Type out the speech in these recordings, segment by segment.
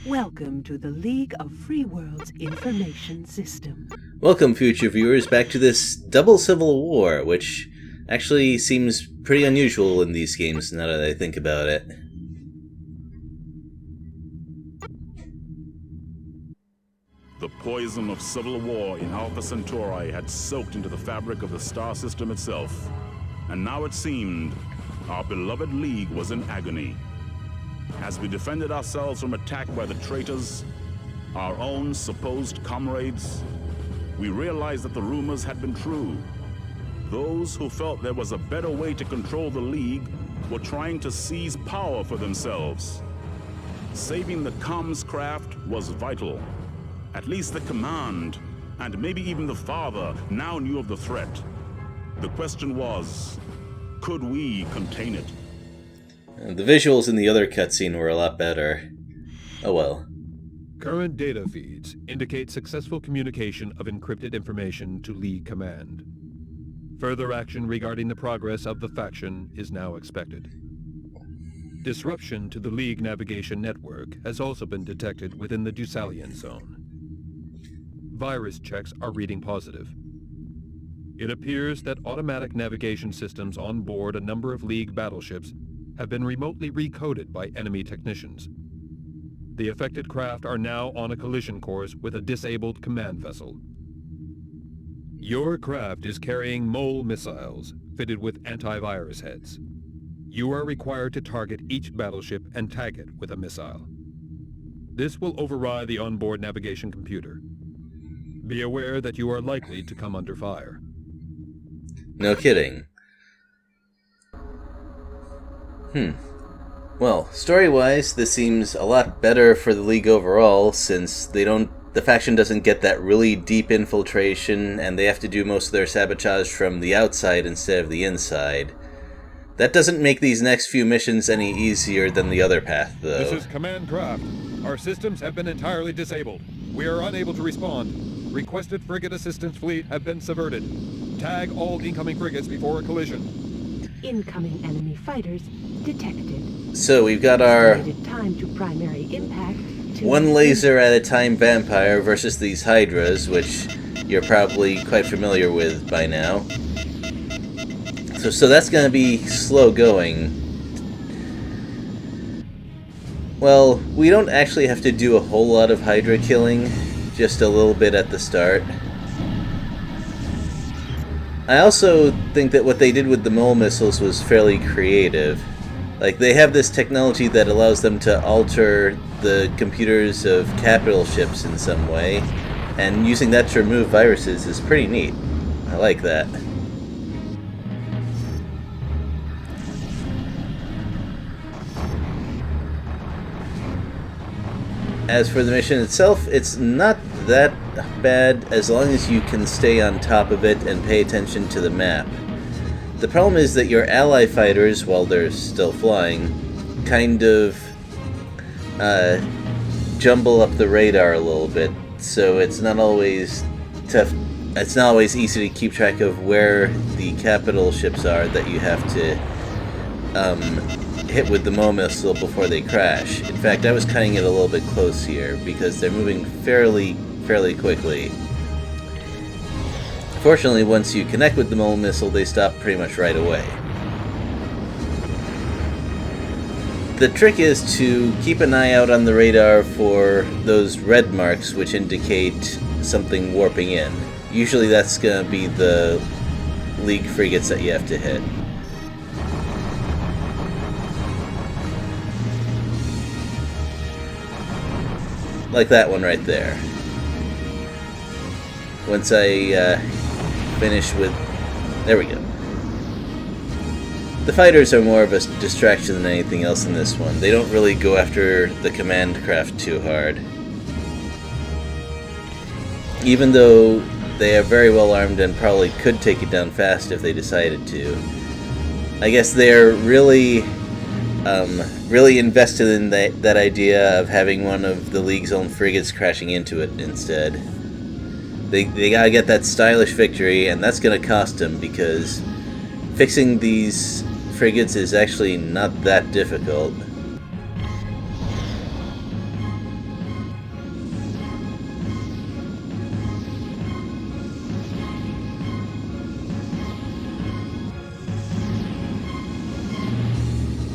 Welcome to the League of Free Worlds Information System. Welcome, future viewers, back to this double civil war, which actually seems pretty unusual in these games now that I think about it. The poison of civil war in Alpha Centauri had soaked into the fabric of the star system itself, and now it seemed our beloved League was in agony. As we defended ourselves from attack by the traitors, our own supposed comrades, we realized that the rumors had been true. Those who felt there was a better way to control the League were trying to seize power for themselves. Saving the comms craft was vital. At least the command, and maybe even the father, now knew of the threat. The question was, could we contain it? The visuals in the other cutscene were a lot better. Oh well. Current data feeds indicate successful communication of encrypted information to League Command. Further action regarding the progress of the faction is now expected. Disruption to the League navigation network has also been detected within the Deucalion zone. Virus checks are reading positive. It appears that automatic navigation systems on board a number of League battleships have been remotely recoded by enemy technicians. The affected craft are now on a collision course with a disabled command vessel. Your craft is carrying mole missiles fitted with antivirus heads. You are required to target each battleship and tag it with a missile. This will override the onboard navigation computer. Be aware that you are likely to come under fire. No kidding. Well, story-wise, this seems a lot better for the League overall, since the faction doesn't get that really deep infiltration, and they have to do most of their sabotage from the outside instead of the inside. That doesn't make these next few missions any easier than the other path, though. This is Command Craft. Our systems have been entirely disabled. We are unable to respond. Requested frigate assistance fleet have been subverted. Tag all incoming frigates before a collision. Incoming enemy fighters detected. So we've got our Estimated time to primary impact. one laser at a time vampire versus these hydras, which you're probably quite familiar with by now. So that's going to be slow going. Well, we don't actually have to do a whole lot of hydra killing, just a little bit at the start. I also think that what they did with the mole missiles was fairly creative. Like, they have this technology that allows them to alter the computers of capital ships in some way, and using that to remove viruses is pretty neat. I like that. As for the mission itself, it's not that bad as long as you can stay on top of it and pay attention to the map. The problem is that your ally fighters, while they're still flying, kind of jumble up the radar a little bit, so it's not always tough. It's not always easy to keep track of where the capital ships are that you have to hit with the mole missile before they crash. In fact, I was cutting it a little bit close here because they're moving fairly quickly. Fortunately, once you connect with the mole missile, they stop pretty much right away. The trick is to keep an eye out on the radar for those red marks which indicate something warping in. Usually that's going to be the League frigates that you have to hit. Like that one right there. Once I finish with... There we go. The fighters are more of a distraction than anything else in this one. They don't really go after the command craft too hard. Even though they are very well armed and probably could take it down fast if they decided to. I guess they're really invested in that idea of having one of the League's own frigates crashing into it instead. They gotta get that stylish victory, and that's gonna cost them because fixing these frigates is actually not that difficult.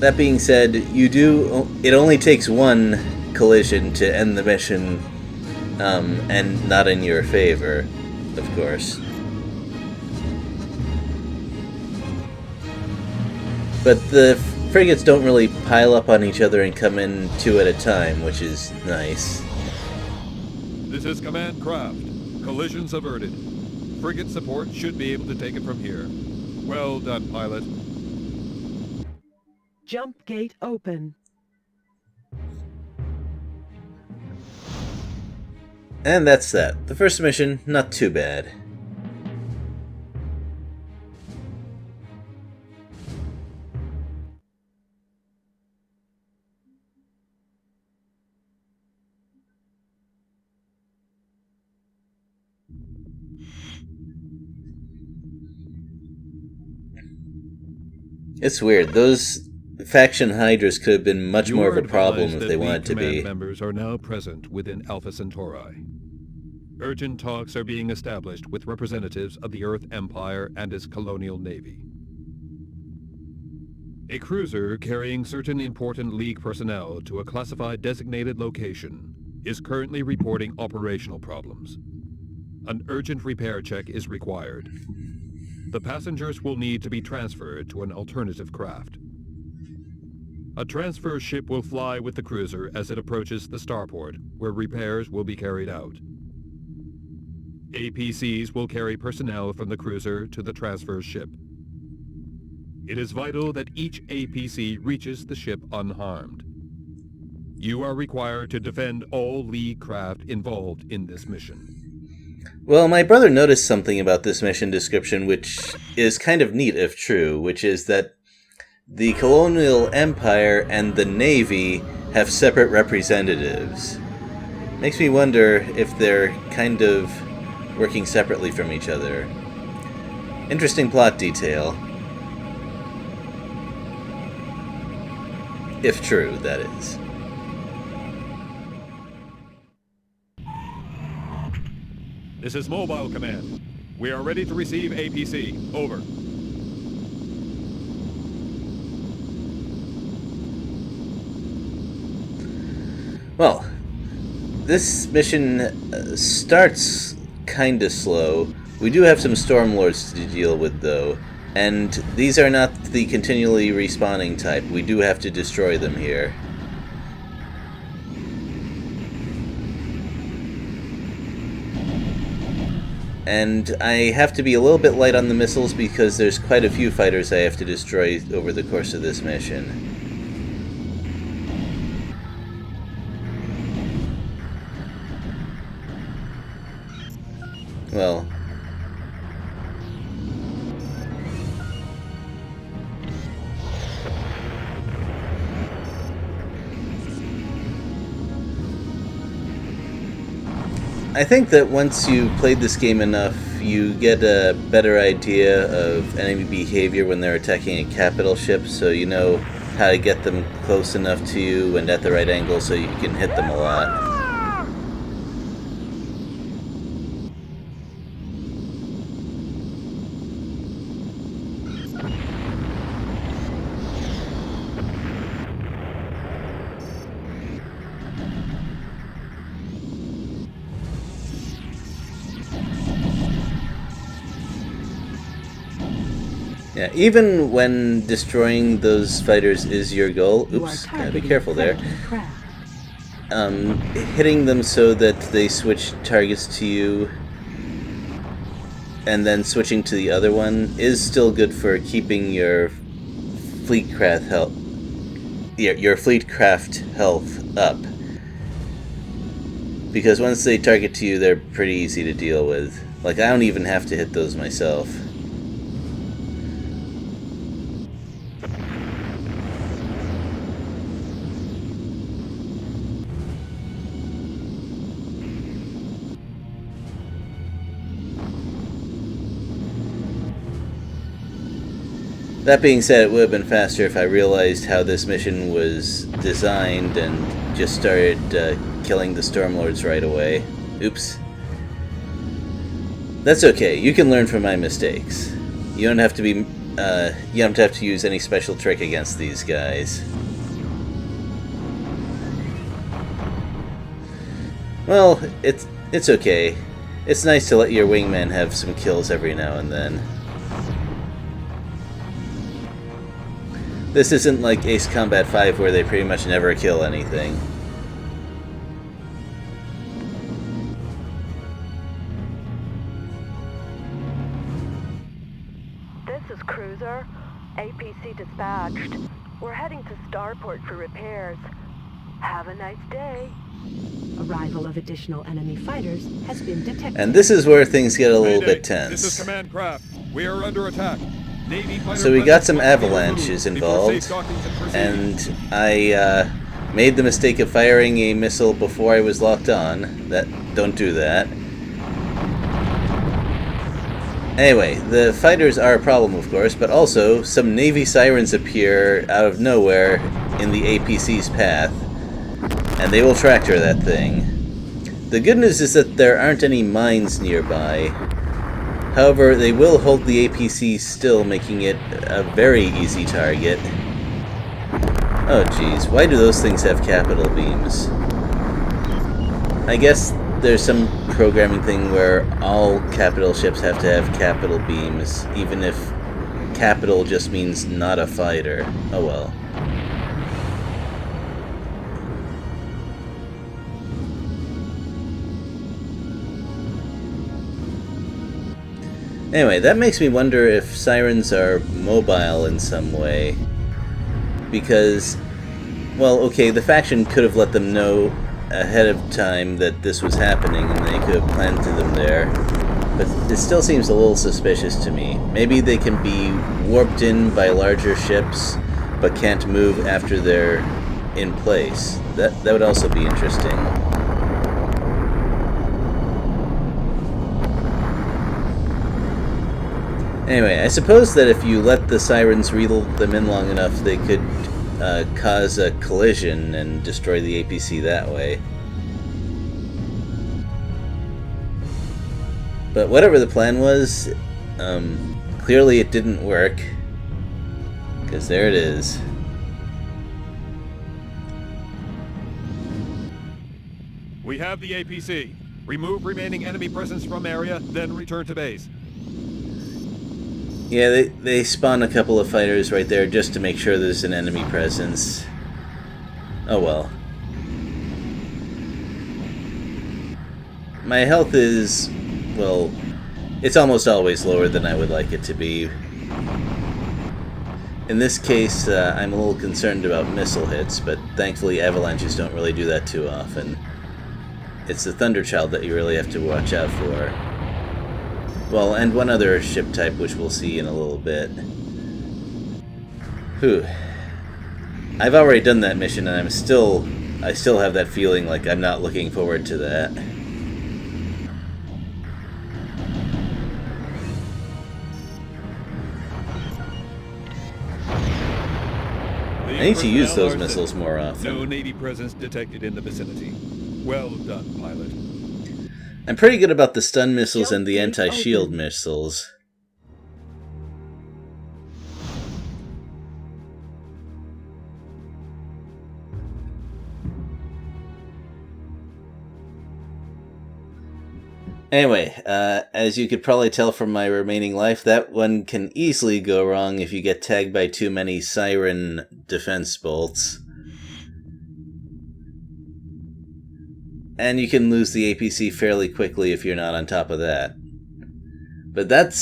That being said, it only takes one collision to end the mission, and not in your favor, of course. But the frigates don't really pile up on each other and come in two at a time, which is nice. This is Command Craft. Collisions averted. Frigate support should be able to take it from here. Well done, pilot. Jump gate open. And that's that. The first mission, not too bad. It's weird. Those faction hydras could have been much more of a problem if they wanted to be. Members are now present within Alpha Centauri. Urgent talks are being established with representatives of the Earth Empire and its colonial navy. A cruiser carrying certain important League personnel to a classified designated location is currently reporting operational problems. An urgent repair check is required. The passengers will need to be transferred to an alternative craft. A transfer ship will fly with the cruiser as it approaches the starport, where repairs will be carried out. APCs will carry personnel from the cruiser to the transfer ship. It is vital that each APC reaches the ship unharmed. You are required to defend all League craft involved in this mission. Well, my brother noticed something about this mission description which is kind of neat if true, which is that the Colonial Empire and the Navy have separate representatives. Makes me wonder if they're kind of working separately from each other. Interesting plot detail. If true, that is. This is Mobile Command. We are ready to receive APC. Over. Well, this mission starts kinda slow. We do have some Stormlords to deal with, though, and these are not the continually respawning type. We do have to destroy them here. And I have to be a little bit light on the missiles because there's quite a few fighters I have to destroy over the course of this mission. Well, I think that once you've played this game enough, you get a better idea of enemy behavior when they're attacking a capital ship, so you know how to get them close enough to you and at the right angle so you can hit them a lot. Yeah, even when destroying those fighters is your goal, oops, gotta be careful there. Hitting them so that they switch targets to you and then switching to the other one is still good for keeping your fleet craft health, your fleet craft health up. Because once they target to you, they're pretty easy to deal with. Like, I don't even have to hit those myself. That being said, it would have been faster if I realized how this mission was designed and just started killing the Stormlords right away. Oops. That's okay, you can learn from my mistakes. You don't have to be you don't have to use any special trick against these guys. Well, it's okay. It's nice to let your wingman have some kills every now and then. This isn't like Ace Combat 5 where they pretty much never kill anything. This is Cruiser. APC dispatched. We're heading to Starport for repairs. Have a nice day. Arrival of additional enemy fighters has been detected. And this is where things get a little Mayday. bit tense. This is command craft. We are under attack. Navy fighter So we got some presence avalanches removed before safe involved, dockings and proceed. and I made the mistake of firing a missile before I was locked on. Don't do that. Anyway, the fighters are a problem, of course, but also some Navy sirens appear out of nowhere in the APC's path, and they will tractor that thing. The good news is that there aren't any mines nearby. However, they will hold the APC still, making it a very easy target. Oh geez, why do those things have capital beams? I guess there's some programming thing where all capital ships have to have capital beams, even if capital just means not a fighter. Oh well. Anyway, that makes me wonder if sirens are mobile in some way. Because, well, okay, the faction could have let them know ahead of time that this was happening and they could have planted them there. But it still seems a little suspicious to me. Maybe they can be warped in by larger ships, but can't move after they're in place. That would also be interesting. Anyway, I suppose that if you let the sirens reel them in long enough, they could cause a collision and destroy the APC that way. But whatever the plan was, clearly it didn't work. Because there it is. We have the APC. Remove remaining enemy presence from area, then return to base. Yeah, they spawn a couple of fighters right there just to make sure there's an enemy presence. Oh well. My health is, well, it's almost always lower than I would like it to be. In this case, I'm a little concerned about missile hits, but thankfully avalanches don't really do that too often. It's the Thunderchild that you really have to watch out for. Well, and one other ship type, which we'll see in a little bit. Whew. I've already done that mission, and I still have that feeling like I'm not looking forward to that. I need to use those missiles more often. No Navy presence detected in the vicinity. Well done, pilot. I'm pretty good about the stun missiles and the anti-shield missiles. Anyway, as you could probably tell from my remaining life, that one can easily go wrong if you get tagged by too many siren defense bolts. And you can lose the APC fairly quickly if you're not on top of that. But that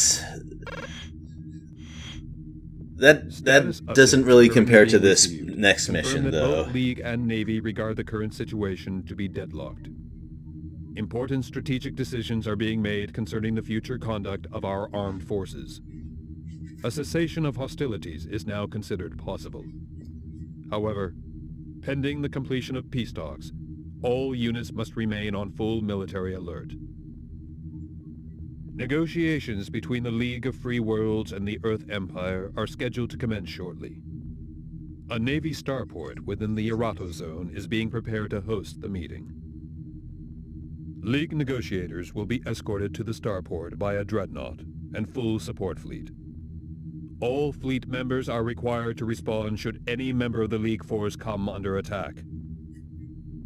doesn't really compare to this next mission, though. Both League and Navy regard the current situation to be deadlocked. Important strategic decisions are being made concerning the future conduct of our armed forces. A cessation of hostilities is now considered possible. However, pending the completion of peace talks, all units must remain on full military alert. Negotiations between the League of Free Worlds and the Earth Empire are scheduled to commence shortly. A Navy starport within the Erato Zone is being prepared to host the meeting. League negotiators will be escorted to the starport by a dreadnought and full support fleet. All fleet members are required to respond should any member of the League force come under attack.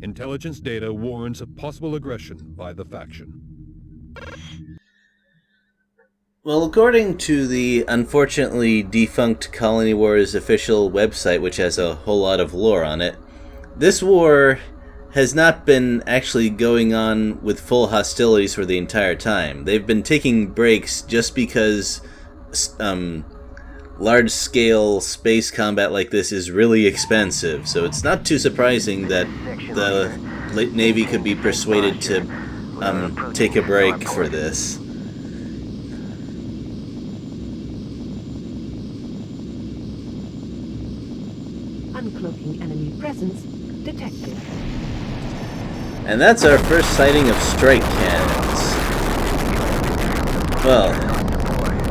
Intelligence data warns of possible aggression by the faction. Well, according to the unfortunately defunct Colony Wars official website, which has a whole lot of lore on it, this war has not been actually going on with full hostilities for the entire time. They've been taking breaks just because large-scale space combat like this is really expensive, so it's not too surprising that the Navy could be persuaded to take a break for this. Uncloaking enemy presence detected. And that's our first sighting of strike cannons. Well,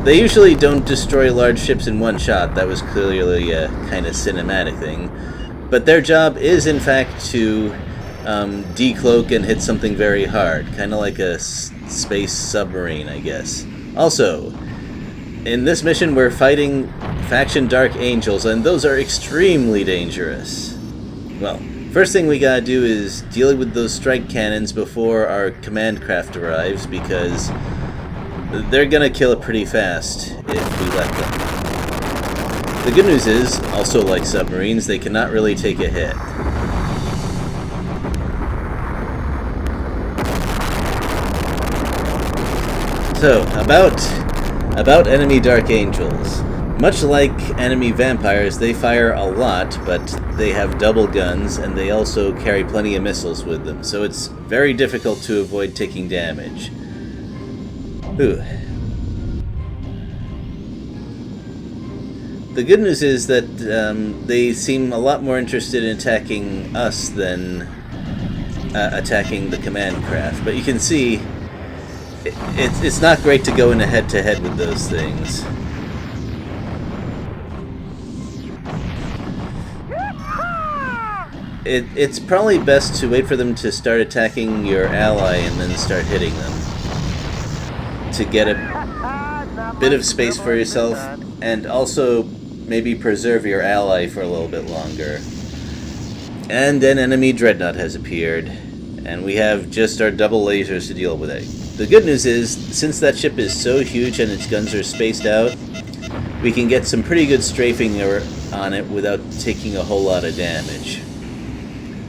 they usually don't destroy large ships in one shot. That was clearly a kind of cinematic thing. But their job is, in fact, to decloak and hit something very hard. Kind of like a space submarine, I guess. Also, in this mission we're fighting Faction Dark Angels, and those are extremely dangerous. Well, first thing we gotta do is deal with those strike cannons before our command craft arrives, because they're gonna kill it pretty fast if we let them. The good news is, also like submarines, they cannot really take a hit. So, about enemy Dark Angels. Much like enemy vampires, they fire a lot, but they have double guns, and they also carry plenty of missiles with them, so it's very difficult to avoid taking damage. Ooh. The good news is that they seem a lot more interested in attacking us than attacking the command craft, but you can see it's not great to go in a head-to-head with those things. It's probably best to wait for them to start attacking your ally and then start hitting them, to get a bit of space for yourself, and also maybe preserve your ally for a little bit longer. And an enemy dreadnought has appeared, and we have just our double lasers to deal with it. The good news is, since that ship is so huge and its guns are spaced out, we can get some pretty good strafing on it without taking a whole lot of damage.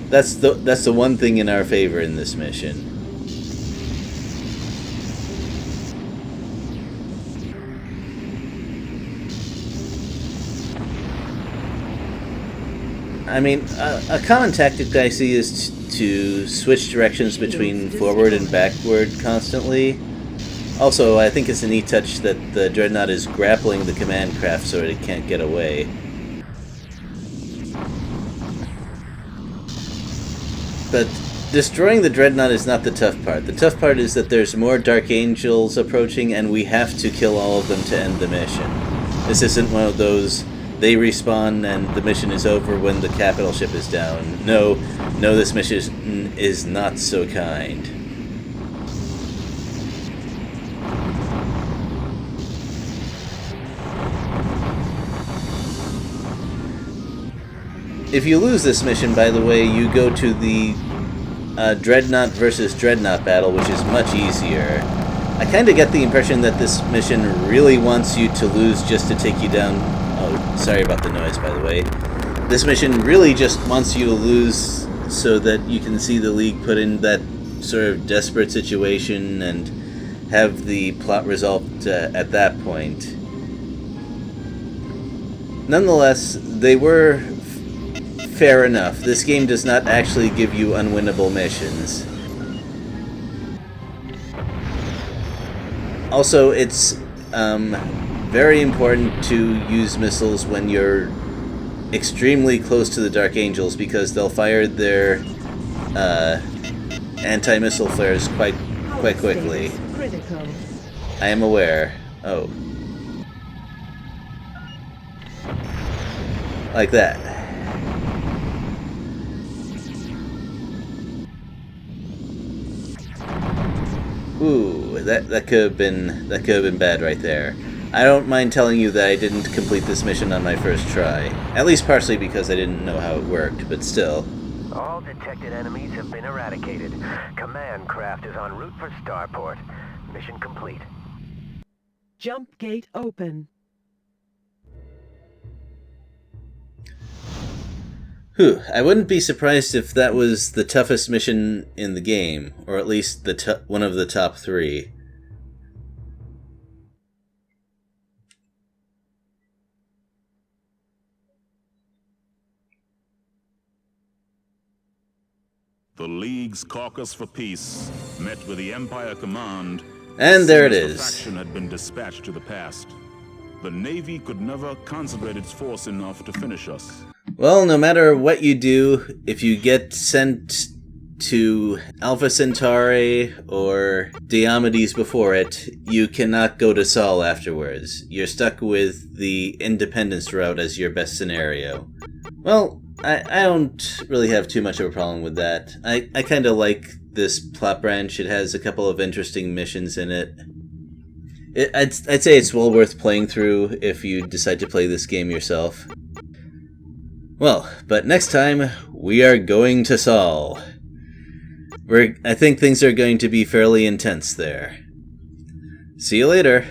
That's the one thing in our favor in this mission. I mean, a common tactic I see is to switch directions between forward and backward constantly. Also, I think it's a neat touch that the Dreadnought is grappling the command craft so it can't get away. But destroying the Dreadnought is not the tough part. The tough part is that there's more Dark Angels approaching, and we have to kill all of them to end the mission. This isn't one of those, they respawn and the mission is over when the capital ship is down. No, this mission is not so kind. If you lose this mission, by the way, you go to the Dreadnought versus Dreadnought battle, which is much easier. I kind of get the impression that this mission really wants you to lose just to take you down. Oh, sorry about the noise, by the way. This mission really just wants you to lose so that you can see the League put in that sort of desperate situation and have the plot resolved at that point. Nonetheless, they were fair enough. This game does not actually give you unwinnable missions. Also, it's very important to use missiles when you're extremely close to the Dark Angels, because they'll fire their anti-missile flares quite quickly. I am aware. Oh. Like that. Ooh, that could have been bad right there. I don't mind telling you that I didn't complete this mission on my first try. At least partially because I didn't know how it worked, but still. All detected enemies have been eradicated. Command craft is en route for Starport. Mission complete. Jump gate open. Whew, I wouldn't be surprised if that was the toughest mission in the game, or at least one of the top 3. The League's Caucus for Peace met with the Empire Command. And there it since is. The faction had been dispatched to the past. The Navy could never concentrate its force enough to finish us. Well, no matter what you do, if you get sent to Alpha Centauri or Diomedes before it, you cannot go to Sol afterwards. You're stuck with the Independence route as your best scenario. Well, I don't really have too much of a problem with that. I kind of like this plot branch. It has a couple of interesting missions in it. I'd say it's well worth playing through if you decide to play this game yourself. Well, but next time, we are going to Sol. I think things are going to be fairly intense there. See you later.